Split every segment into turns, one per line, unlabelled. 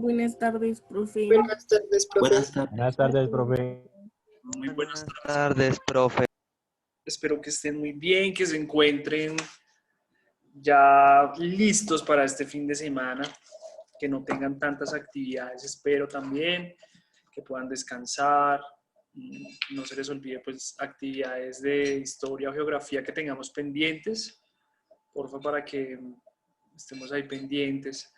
Buenas tardes, profe.
Buenas tardes, profe.
Buenas tardes, profe.
Muy buenas
Buenas
tardes.
tardes, profe.
Espero que estén muy bien, que se encuentren ya listos para este fin de semana, que no tengan tantas actividades. Espero también que puedan descansar. No se les olvide pues actividades de historia o geografía que tengamos pendientes, porfa, para que estemos ahí pendientes.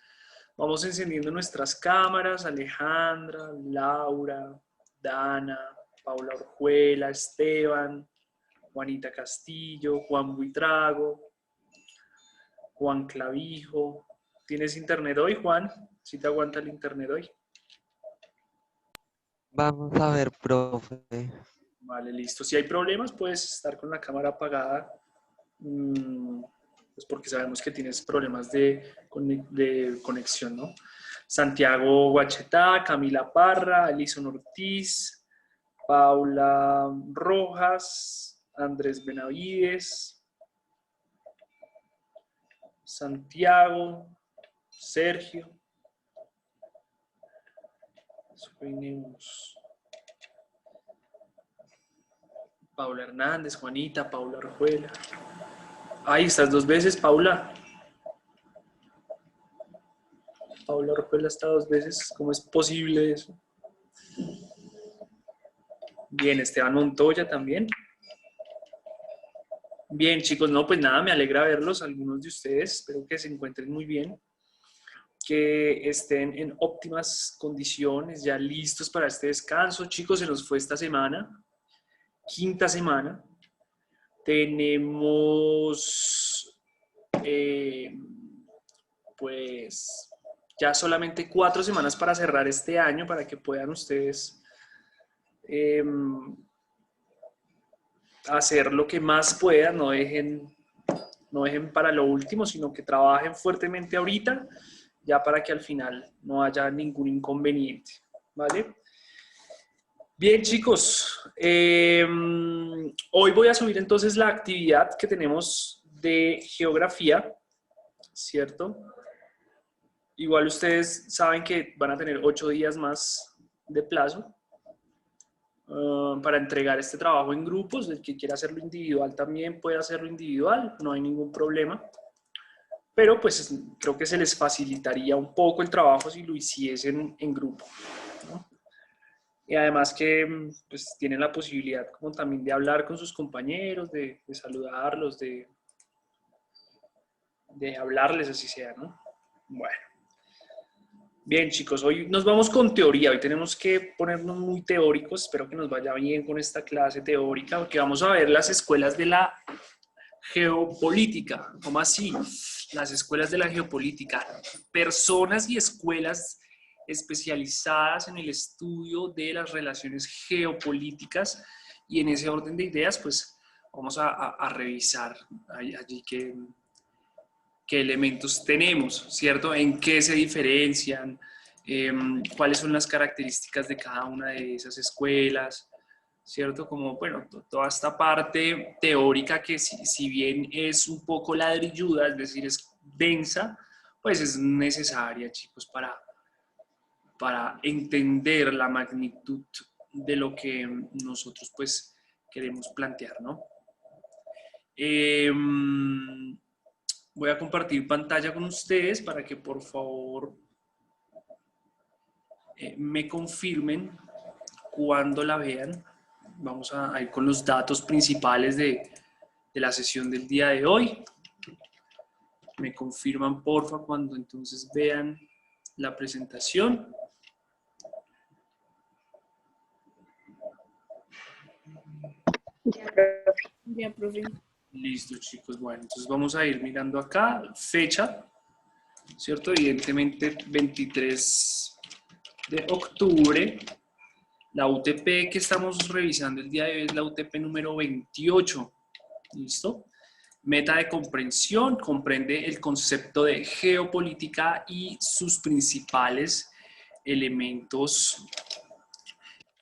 Vamos encendiendo nuestras cámaras. Alejandra, Laura, Dana, Paula Orjuela, Esteban, Juanita Castillo, Juan Buitrago, Juan Clavijo. ¿Tienes internet hoy, Juan? ¿Sí te aguanta el internet hoy?
Vamos a ver, profe.
Vale, listo. Si hay problemas, puedes estar con la cámara apagada, pues porque sabemos que tienes problemas de conexión, ¿no? Santiago Guachetá, Camila Parra, Alison Ortiz, Paula Rojas, Andrés Benavides, Santiago, Sergio. Tenemos Paula Hernández, Juanita, Paula Orjuela. Ahí estás 2 veces, Paula. Paula Orjuela está 2 veces. ¿Cómo es posible eso? Bien, Esteban Montoya también. Bien, chicos, no, pues nada, me alegra verlos, algunos de ustedes. Espero que se encuentren muy bien, que estén en óptimas condiciones, ya listos para este descanso. Chicos, se nos fue esta semana, 5ª semana. Tenemos, pues, ya solamente 4 semanas para cerrar este año, para que puedan ustedes hacer lo que más puedan, no dejen para lo último, sino que trabajen fuertemente ahorita, ya para que al final no haya ningún inconveniente, ¿vale? Bien, chicos, hoy voy a subir entonces la actividad que tenemos de geografía, ¿cierto? Igual ustedes saben que van a tener 8 días más de plazo para entregar este trabajo en grupos. El que quiera hacerlo individual también puede hacerlo individual, no hay ningún problema. Pero pues creo que se les facilitaría un poco el trabajo si lo hiciesen en grupo, ¿no? Y además que pues, tienen la posibilidad como también de hablar con sus compañeros, de saludarlos, de hablarles así sea, ¿no? Bueno. Bien, chicos, hoy nos vamos con teoría. Hoy tenemos que ponernos muy teóricos. Espero que nos vaya bien con esta clase teórica, porque vamos a ver las escuelas de la geopolítica. ¿Cómo así? Las escuelas de la geopolítica. Personas y escuelas especializadas en el estudio de las relaciones geopolíticas, y en ese orden de ideas, pues vamos a revisar allí qué elementos tenemos, ¿cierto? ¿En qué se diferencian? ¿Cuáles son las características de cada una de esas escuelas? ¿Cierto? Como, bueno, toda esta parte teórica que si bien es un poco ladrilluda, es decir, es densa, pues es necesaria, chicos, para entender la magnitud de lo que nosotros, pues, queremos plantear, ¿no? Voy a compartir pantalla con ustedes para que por favor me confirmen cuando la vean. Vamos a ir con los datos principales de la sesión del día de hoy. Me confirman porfa cuando entonces vean la presentación.
Ya, profe.
Listo, chicos. Bueno, entonces vamos a ir mirando acá. Fecha, ¿cierto? Evidentemente 23 de octubre. La UTP que estamos revisando el día de hoy es la UTP número 28. ¿Listo? Meta de comprensión comprende el concepto de geopolítica y sus principales elementos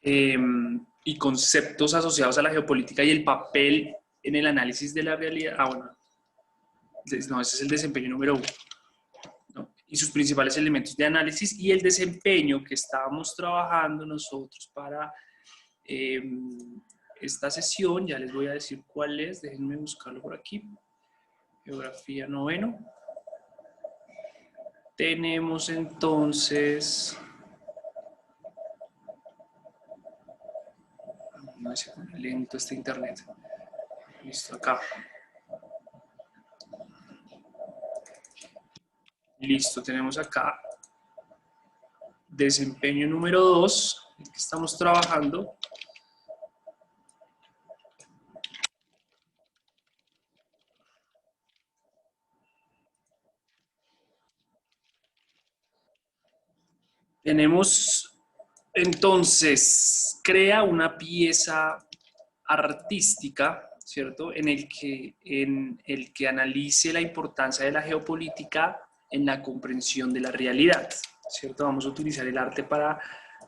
y conceptos asociados a la geopolítica y el papel en el análisis de la realidad. Ah, bueno. No, ese es el desempeño número 1. ¿No? y sus principales elementos de análisis y el desempeño que estábamos trabajando nosotros para esta sesión. Ya les voy a decir cuál es, déjenme buscarlo por aquí. Geografía noveno. Tenemos entonces... No se pone lento este internet. Listo, acá. Listo, tenemos acá desempeño número 2, el que estamos trabajando. Tenemos, entonces, crea una pieza artística, ¿cierto? En el que analice la importancia de la geopolítica en la comprensión de la realidad, ¿cierto? Vamos a utilizar el arte para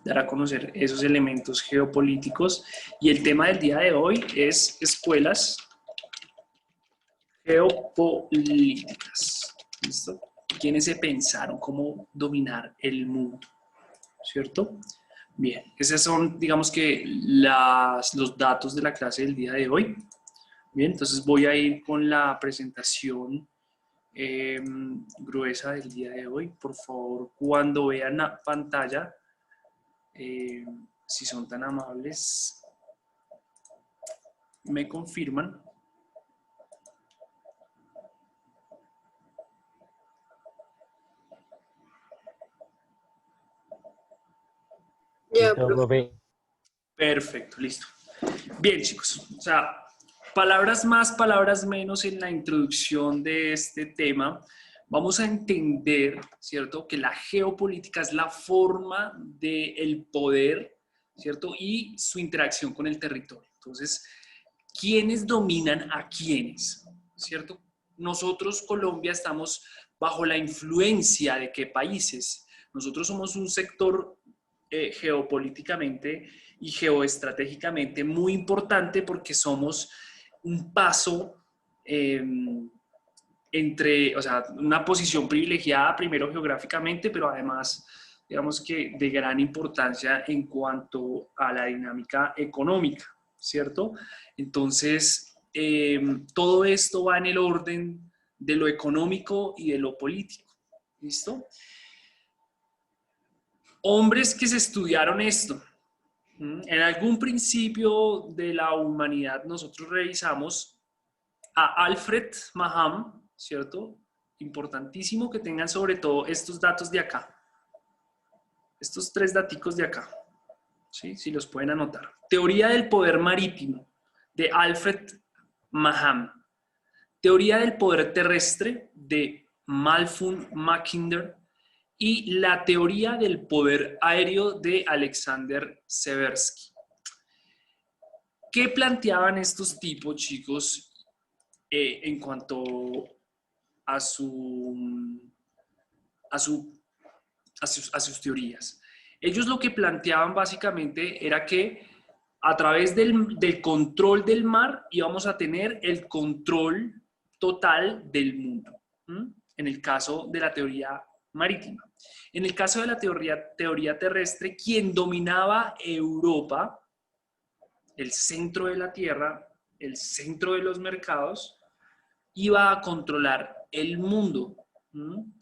dar a conocer esos elementos geopolíticos. Y el tema del día de hoy es escuelas geopolíticas. ¿Listo? ¿Quiénes se pensaron cómo dominar el mundo? ¿Cierto? Bien, esos son, digamos que, los datos de la clase del día de hoy. Bien, entonces voy a ir con la presentación gruesa del día de hoy. Por favor, cuando vean la pantalla, si son tan amables, me confirman.
Ya,
Listo,
profe.
profe.
Perfecto, listo. Bien, chicos, o sea, palabras más, palabras menos en la introducción de este tema. Vamos a entender, ¿cierto?, que la geopolítica es la forma del poder, ¿cierto?, y su interacción con el territorio. Entonces, ¿quiénes dominan a quiénes? ¿Cierto? Nosotros, Colombia, estamos bajo la influencia de qué países. Nosotros somos un sector geopolíticamente y geoestratégicamente muy importante porque somos un paso entre, o sea, una posición privilegiada primero geográficamente, pero además, digamos que de gran importancia en cuanto a la dinámica económica, ¿cierto? Entonces, todo esto va en el orden de lo económico y de lo político, ¿listo? Hombres que se estudiaron esto. En algún principio de la humanidad nosotros revisamos a Alfred Macham, ¿cierto? Importantísimo que tengan sobre todo estos datos de acá. Estos 3 daticos de acá. ¿Sí? Si los pueden anotar. Teoría del poder marítimo de Alfred Macham. Teoría del poder terrestre de Malfund Mackinder. Y la teoría del poder aéreo de Alexander Seversky. ¿Qué planteaban estos tipos, chicos, en cuanto a sus teorías? Ellos lo que planteaban básicamente era que a través del control del mar íbamos a tener el control total del mundo, en el caso de la teoría marítima. En el caso de la teoría terrestre, quien dominaba Europa, el centro de la Tierra, el centro de los mercados, iba a controlar el mundo,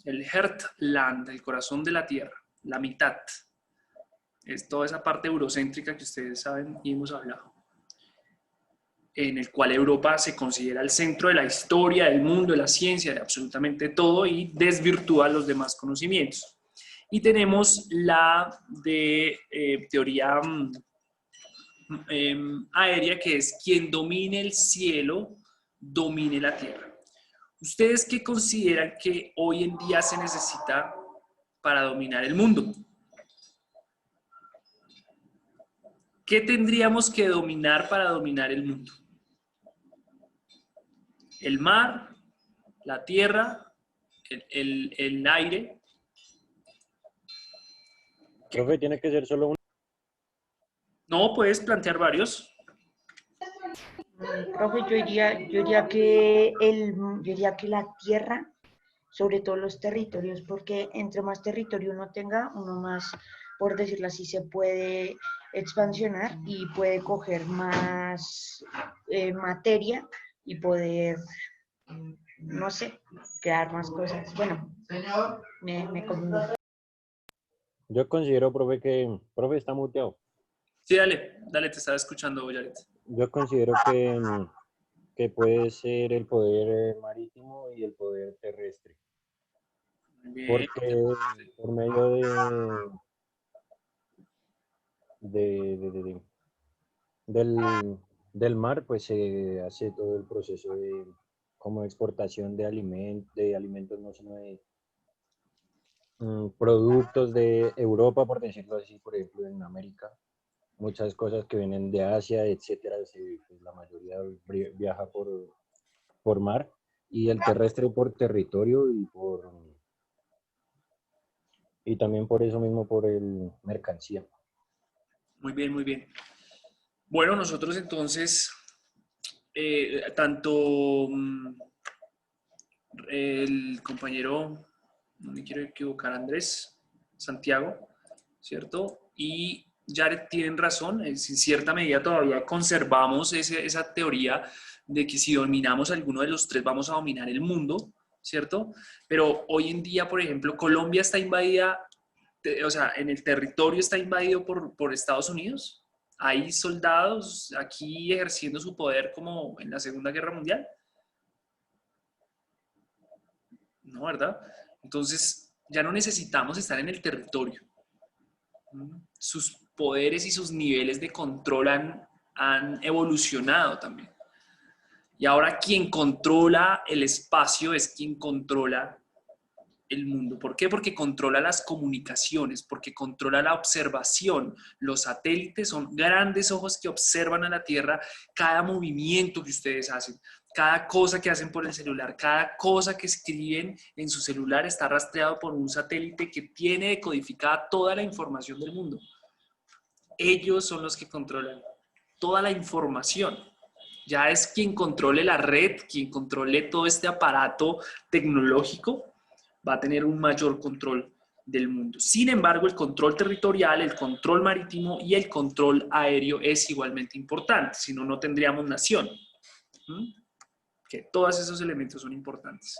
el Heartland, el corazón de la Tierra, la mitad. Es toda esa parte eurocéntrica que ustedes saben y hemos hablado, en el cual Europa se considera el centro de la historia, del mundo, de la ciencia, de absolutamente todo y desvirtúa los demás conocimientos. Y tenemos la de teoría aérea, que es quien domine el cielo, domine la tierra. ¿Ustedes qué consideran que hoy en día se necesita para dominar el mundo? ¿Qué tendríamos que dominar para dominar el mundo? ¿El mar, la tierra, el aire?
Profe, tiene que ser solo uno.
No, puedes plantear varios.
Profe, yo diría que la tierra, sobre todo los territorios, porque entre más territorio uno tenga, uno más, por decirlo así, se puede expansionar y puede coger más materia y poder, no sé, crear más cosas. Bueno, me confundí.
Yo considero, profe, profe, está muteado.
Sí, dale, dale, te estaba escuchando, Yaret.
Yo considero que puede ser el poder marítimo y el poder terrestre.
Bien,
Porque por medio de- del mar, pues se hace todo el proceso de como exportación de alimentos, no sino de productos de Europa, por decirlo así, por ejemplo, en América. Muchas cosas que vienen de Asia, etcétera, pues la mayoría viaja por mar y el terrestre por territorio y también por eso mismo por el mercancía.
muy bien, muy bien. Bueno, nosotros entonces, tanto el compañero, no me quiero equivocar, Andrés, Santiago, ¿cierto? Y Jared tienen razón, en cierta medida todavía conservamos esa teoría de que si dominamos alguno de los tres vamos a dominar el mundo, ¿cierto? Pero hoy en día, por ejemplo, Colombia está invadida, o sea, en el territorio está invadido por Estados Unidos. Hay soldados aquí ejerciendo su poder como en la Segunda Guerra Mundial. ¿No, verdad? Entonces, ya no necesitamos estar en el territorio. Sus poderes y sus niveles de control han evolucionado también. Y ahora quien controla el espacio es quien controla el mundo. ¿Por qué? Porque controla las comunicaciones, porque controla la observación. Los satélites son grandes ojos que observan a la Tierra cada movimiento que ustedes hacen, cada cosa que hacen por el celular, cada cosa que escriben en su celular está rastreado por un satélite que tiene decodificada toda la información del mundo. Ellos son los que controlan toda la información. Ya es quien controle la red, quien controle todo este aparato tecnológico, va a tener un mayor control del mundo. Sin embargo, el control territorial, el control marítimo y el control aéreo es igualmente importante, si no, no tendríamos nación. Que todos esos elementos son importantes.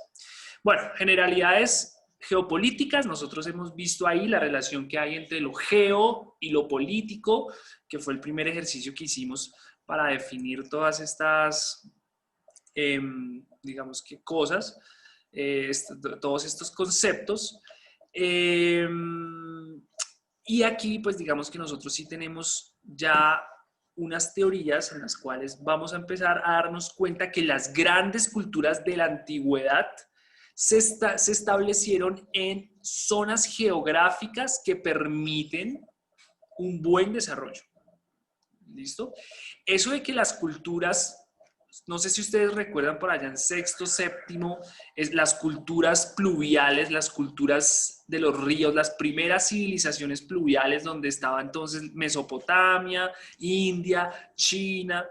Bueno, generalidades geopolíticas, nosotros hemos visto ahí la relación que hay entre lo geo y lo político, que fue el primer ejercicio que hicimos para definir todas estas, digamos que cosas, todos estos conceptos. Y aquí, pues digamos que nosotros sí tenemos ya unas teorías en las cuales vamos a empezar a darnos cuenta que las grandes culturas de la antigüedad se establecieron en zonas geográficas que permiten un buen desarrollo. ¿Listo? Eso de que las culturas, no sé si ustedes recuerdan por allá en sexto, séptimo, las culturas pluviales, las culturas de los ríos, las primeras civilizaciones pluviales donde estaba entonces Mesopotamia, India, China.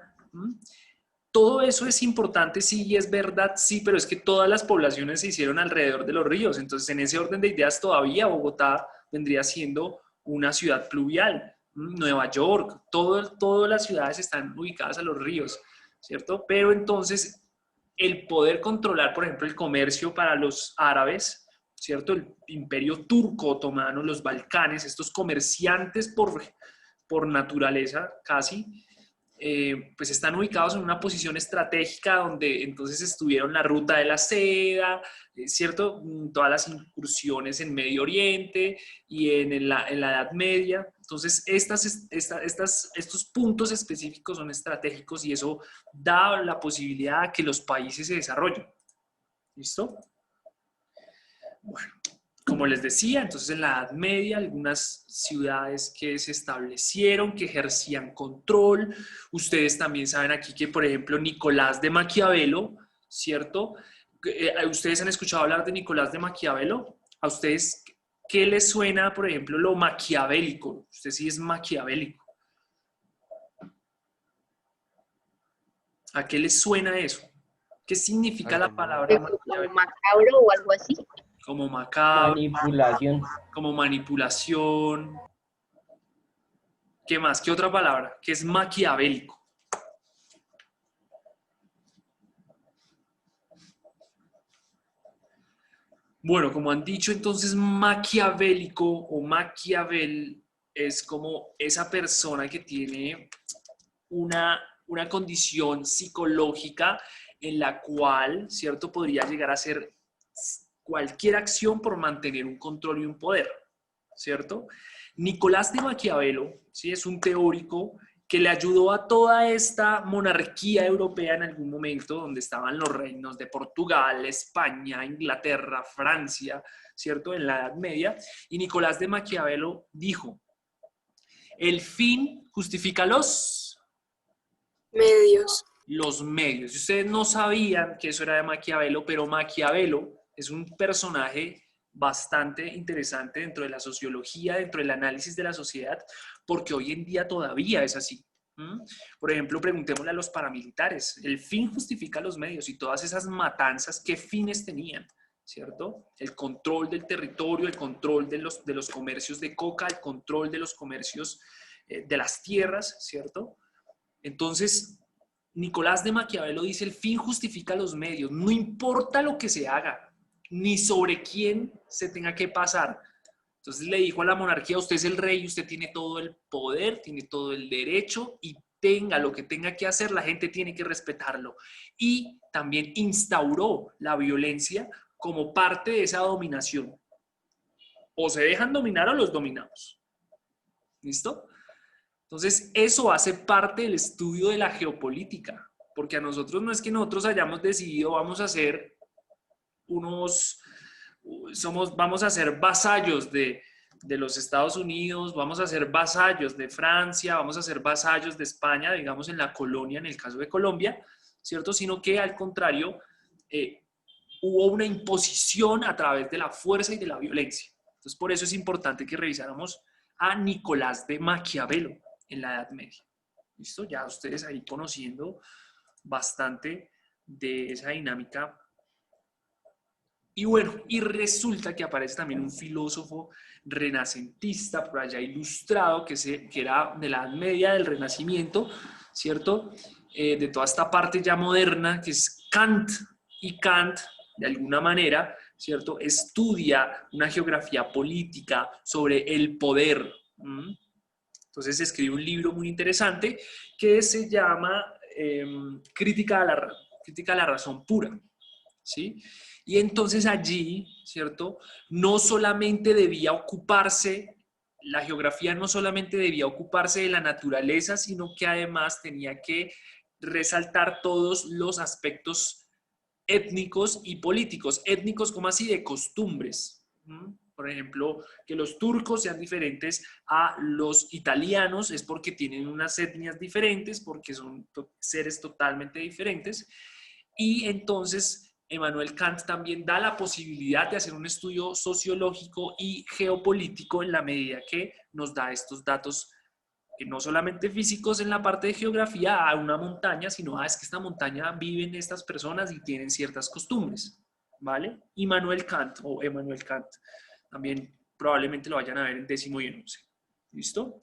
Todo eso es importante, sí, y es verdad, sí, pero es que todas las poblaciones se hicieron alrededor de los ríos. Entonces, en ese orden de ideas, todavía Bogotá vendría siendo una ciudad pluvial. Nueva York, todas las ciudades están ubicadas a los ríos, ¿cierto? Pero entonces, el poder controlar, por ejemplo, el comercio para los árabes, ¿cierto? El imperio turco otomano, los Balcanes, estos comerciantes por naturaleza casi, pues están ubicados en una posición estratégica donde entonces estuvieron la ruta de la seda, ¿cierto? Todas las incursiones en Medio Oriente y en la Edad Media. Entonces, estos puntos específicos son estratégicos y eso da la posibilidad de que los países se desarrollen. ¿Listo? Bueno, como les decía, entonces en la Edad Media algunas ciudades que se establecieron, que ejercían control. Ustedes también saben aquí que, por ejemplo, Nicolás de Maquiavelo, ¿cierto? ¿Ustedes han escuchado hablar de Nicolás de Maquiavelo? ¿A ustedes qué les suena, por ejemplo, lo maquiavélico? Usted sí es maquiavélico. ¿A qué les suena eso? ¿Qué significa la
Algo
palabra
Como
maquiavélico?
macabro o algo así.
Como macabro,
Manipulación.
como manipulación. ¿Qué más? ¿Qué otra palabra? ¿Qué es maquiavélico? Bueno, como han dicho, entonces maquiavélico o Maquiavel es como esa persona que tiene una condición psicológica en la cual, ¿cierto?, podría llegar a hacer cualquier acción por mantener un control y un poder, ¿cierto? Nicolás de Maquiavelo, ¿sí?, es un teórico que le ayudó a toda esta monarquía europea en algún momento, donde estaban los reinos de Portugal, España, Inglaterra, Francia, ¿cierto?, en la Edad Media. Y Nicolás de Maquiavelo dijo, el fin justifica
Medios.
los medios. Y ustedes no sabían que eso era de Maquiavelo, pero Maquiavelo es un personaje bastante interesante dentro de la sociología, dentro del análisis de la sociedad, porque hoy en día todavía es así. Por ejemplo, preguntémosle a los paramilitares, el fin justifica los medios y todas esas matanzas, ¿qué fines tenían? ¿Cierto? El control del territorio, el control de los comercios de coca, el control de los comercios de las tierras, ¿cierto? Entonces, Nicolás de Maquiavelo dice, el fin justifica los medios, no importa lo que se haga, ni sobre quién se tenga que pasar. Entonces le dijo a la monarquía, usted es el rey, usted tiene todo el poder, tiene todo el derecho y tenga lo que tenga que hacer, la gente tiene que respetarlo. Y también instauró la violencia como parte de esa dominación. O se dejan dominar o los dominamos. ¿Listo? Entonces, eso hace parte del estudio de la geopolítica, porque a nosotros no es que nosotros hayamos decidido vamos a ser vamos a ser vasallos de los Estados Unidos, vamos a ser vasallos de Francia, vamos a ser vasallos de España, digamos en la colonia, en el caso de Colombia, ¿cierto? Sino que al contrario, hubo una imposición a través de la fuerza y de la violencia. Entonces, por eso es importante que revisáramos a Nicolás de Maquiavelo en la Edad Media. ¿Listo? Ya ustedes ahí conociendo bastante de esa dinámica. Y bueno, y resulta que aparece también un filósofo renacentista por allá ilustrado, que era de la Edad Media, del Renacimiento, ¿cierto? De toda esta parte ya moderna, que es Kant. Y Kant, de alguna manera, ¿cierto?, estudia una geografía política sobre el poder. Entonces escribe un libro muy interesante que se llama Crítica a la razón pura, ¿sí? Y entonces allí, ¿cierto?, no solamente debía ocuparse, la geografía no solamente debía ocuparse de la naturaleza, sino que además tenía que resaltar todos los aspectos étnicos y políticos. Étnicos, ¿cómo así? De costumbres. Por ejemplo, que los turcos sean diferentes a los italianos es porque tienen unas etnias diferentes, porque son seres totalmente diferentes. Y entonces Emmanuel Kant también da la posibilidad de hacer un estudio sociológico y geopolítico en la medida que nos da estos datos no solamente físicos en la parte de geografía, a una montaña, sino es que esta montaña viven estas personas y tienen ciertas costumbres, ¿vale? Immanuel Kant o Emmanuel Kant, también probablemente lo vayan a ver en 10º y en 11º, ¿listo?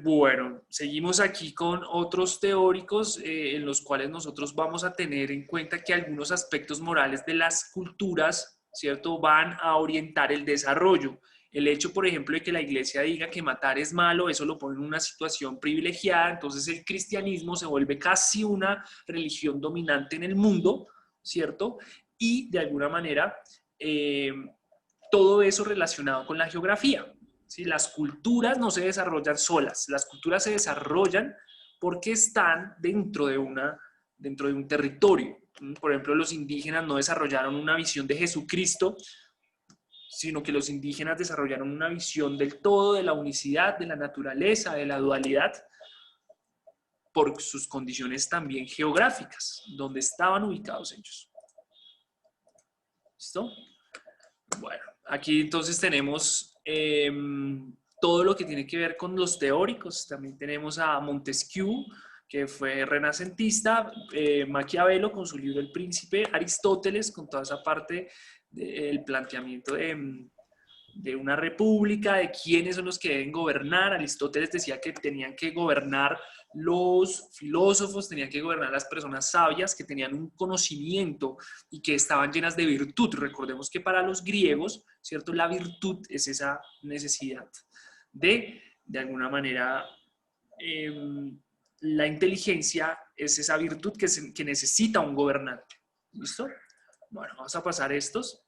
Bueno, seguimos aquí con otros teóricos en los cuales nosotros vamos a tener en cuenta que algunos aspectos morales de las culturas, ¿cierto?, van a orientar el desarrollo. El hecho, por ejemplo, de que la iglesia diga que matar es malo, eso lo pone en una situación privilegiada, entonces el cristianismo se vuelve casi una religión dominante en el mundo, ¿cierto? Y de alguna manera, todo eso relacionado con la geografía. ¿Sí? Las culturas no se desarrollan solas, las culturas se desarrollan porque están dentro de un territorio. Por ejemplo, los indígenas no desarrollaron una visión de Jesucristo, sino que los indígenas desarrollaron una visión del todo, de la unicidad, de la naturaleza, de la dualidad, por sus condiciones también geográficas, donde estaban ubicados ellos. ¿Listo? Bueno, aquí entonces tenemos todo lo que tiene que ver con los teóricos. También tenemos a Montesquieu, que fue renacentista, Maquiavelo con su libro El Príncipe, Aristóteles con toda esa parte del planteamiento de una república, de quiénes son los que deben gobernar. Aristóteles decía que tenían que gobernar los filósofos, tenían que gobernar las personas sabias que tenían un conocimiento y que estaban llenas de virtud. Recordemos que para los griegos, ¿cierto? La virtud es esa necesidad de alguna manera, la inteligencia es esa virtud que necesita un gobernante. ¿Listo? Bueno, vamos a pasar estos.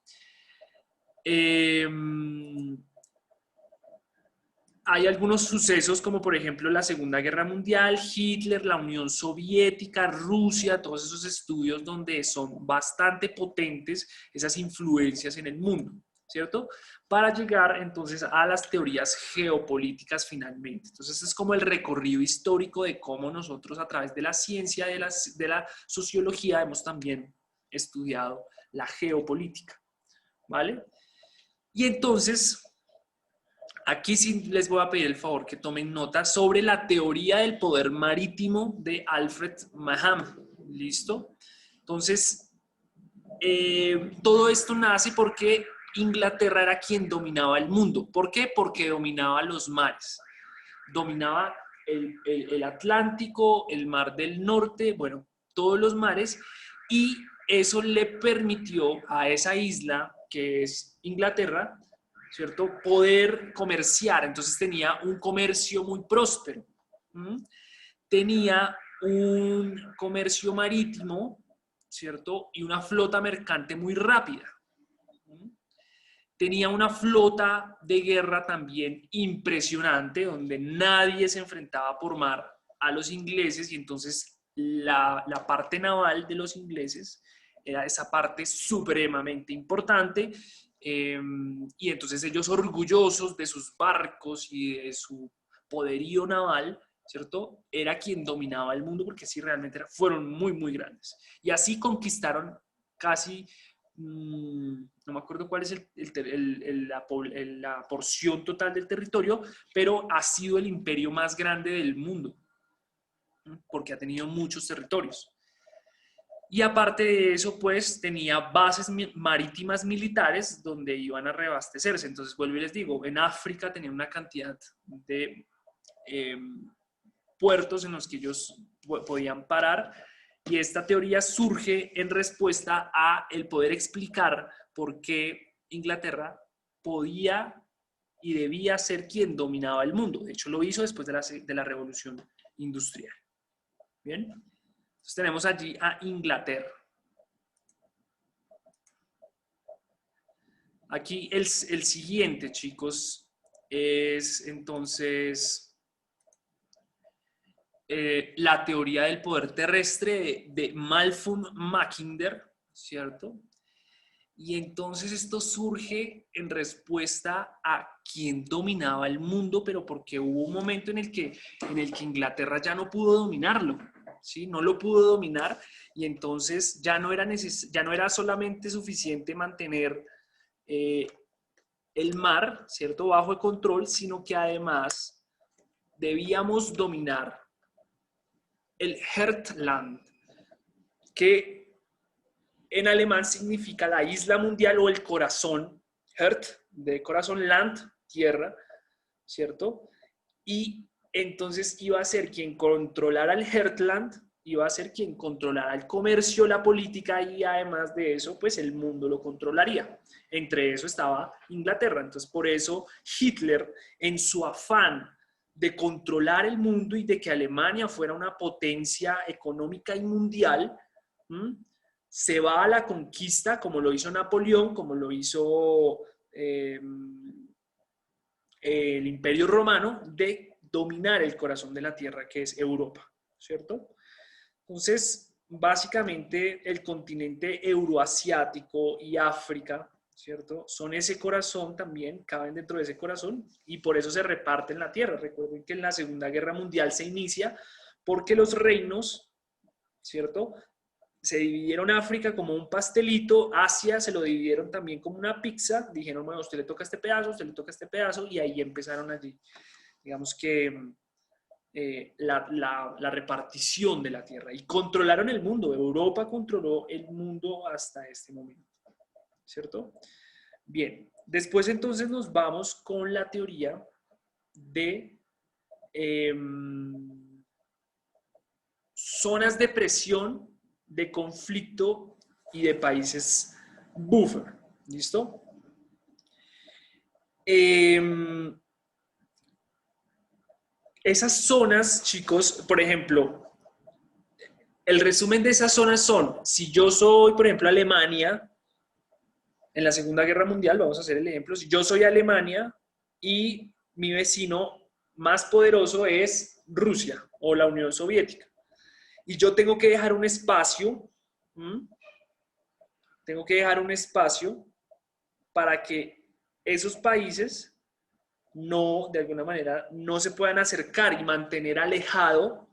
Hay algunos sucesos como por ejemplo la Segunda Guerra Mundial, Hitler, la Unión Soviética, Rusia, todos esos estudios donde son bastante potentes esas influencias en el mundo, ¿cierto? Para llegar entonces a las teorías geopolíticas finalmente. Entonces es como el recorrido histórico de cómo nosotros a través de la ciencia, de la sociología hemos también estudiado la geopolítica, ¿vale? Y entonces, aquí sí les voy a pedir el favor que tomen nota sobre la teoría del poder marítimo de Alfred Maham. ¿Listo? Entonces, todo esto nace porque Inglaterra era quien dominaba el mundo. ¿Por qué? Porque dominaba los mares. Dominaba el Atlántico, el Mar del Norte, bueno, todos los mares, y eso le permitió a esa isla que es Inglaterra, ¿cierto?, poder comerciar. Entonces tenía un comercio muy próspero. Tenía un comercio marítimo, ¿cierto?, y una flota mercante muy rápida. Tenía una flota de guerra también impresionante, donde nadie se enfrentaba por mar a los ingleses, y entonces la parte naval de los ingleses era esa parte supremamente importante, y entonces ellos, orgullosos de sus barcos y de su poderío naval, ¿cierto?, era quien dominaba el mundo, porque sí, realmente fueron muy, muy grandes. Y así conquistaron casi, no me acuerdo cuál es la porción total del territorio, pero ha sido el imperio más grande del mundo, porque ha tenido muchos territorios. Y aparte de eso, pues tenía bases marítimas militares donde iban a reabastecerse. Entonces, vuelvo y les digo, en África tenía una cantidad de puertos en los que ellos podían parar, y esta teoría surge en respuesta a el poder explicar por qué Inglaterra podía y debía ser quien dominaba el mundo. De hecho, lo hizo después de la Revolución Industrial. Bien. Entonces tenemos allí a Inglaterra. Aquí el siguiente, chicos, es entonces la teoría del poder terrestre de Malcolm Mackinder, ¿cierto? Y entonces esto surge en respuesta a quien dominaba el mundo, pero porque hubo un momento en el que Inglaterra ya no pudo dominarlo. ¿Sí? No lo pudo dominar, y entonces ya no era solamente suficiente mantener el mar, ¿cierto?, bajo el control, sino que además debíamos dominar el Heartland, que en alemán significa la isla mundial o el corazón. Heart, de corazón, land, tierra, ¿cierto? Y entonces iba a ser quien controlara el Heartland, iba a ser quien controlara el comercio, la política, y además de eso, pues el mundo lo controlaría. Entre eso estaba Inglaterra. Entonces, por eso Hitler, en su afán de controlar el mundo y de que Alemania fuera una potencia económica y mundial, se va a la conquista, como lo hizo Napoleón, como lo hizo el Imperio Romano, de dominar el corazón de la tierra, que es Europa, ¿cierto? Entonces, básicamente el continente euroasiático y África, ¿cierto?, son ese corazón también, caben dentro de ese corazón, y por eso se reparten la tierra. Recuerden que en la Segunda Guerra Mundial se inicia porque los reinos, ¿cierto?, se dividieron África como un pastelito, Asia se lo dividieron también como una pizza, dijeron, bueno, a usted le toca este pedazo, a usted le toca este pedazo, y ahí empezaron allí, digamos que la repartición de la tierra y controlaron el mundo. Europa controló el mundo hasta este momento, ¿cierto? Bien, después entonces nos vamos con la teoría de zonas de presión, de conflicto y de países buffer. ¿Listo? Esas zonas, chicos, por ejemplo, el resumen de esas zonas son, si yo soy, por ejemplo, Alemania, en la Segunda Guerra Mundial, vamos a hacer el ejemplo, si yo soy Alemania y mi vecino más poderoso es Rusia o la Unión Soviética, y yo tengo que dejar un espacio, para que esos países no, de alguna manera, no se puedan acercar y mantener alejado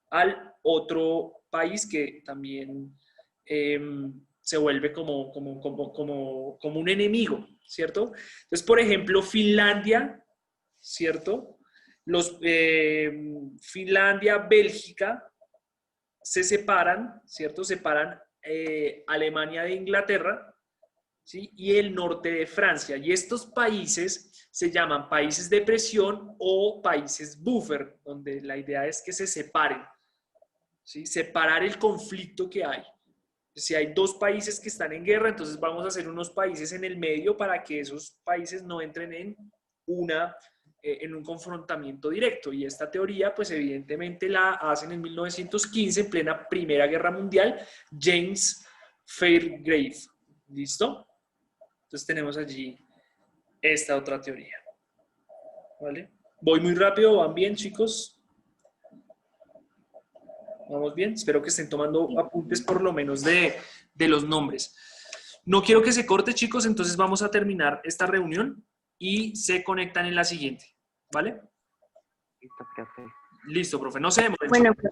al otro país que también se vuelve como un enemigo, ¿cierto? Entonces, por ejemplo, Finlandia, ¿cierto? Finlandia, Bélgica se separan, ¿cierto? Separan Alemania de Inglaterra, ¿sí? Y el norte de Francia. Y estos países se llaman países de presión o países buffer, donde la idea es que se separen, ¿sí? Separar el conflicto que hay. Si hay dos países que están en guerra, entonces vamos a hacer unos países en el medio para que esos países no entren en un confrontamiento directo. Y esta teoría, pues evidentemente la hacen en 1915, en plena Primera Guerra Mundial, James Fairgrave. ¿Listo? Entonces tenemos allí esta otra teoría. ¿Vale? ¿Voy muy rápido? ¿Van bien, chicos? ¿Vamos bien? Espero que estén tomando apuntes por lo menos de los nombres. No quiero que se corte, chicos, entonces vamos a terminar esta reunión y se conectan en la siguiente. ¿Vale?
Listo, profe.
Listo, profe. No se demoren.
Bueno, pues.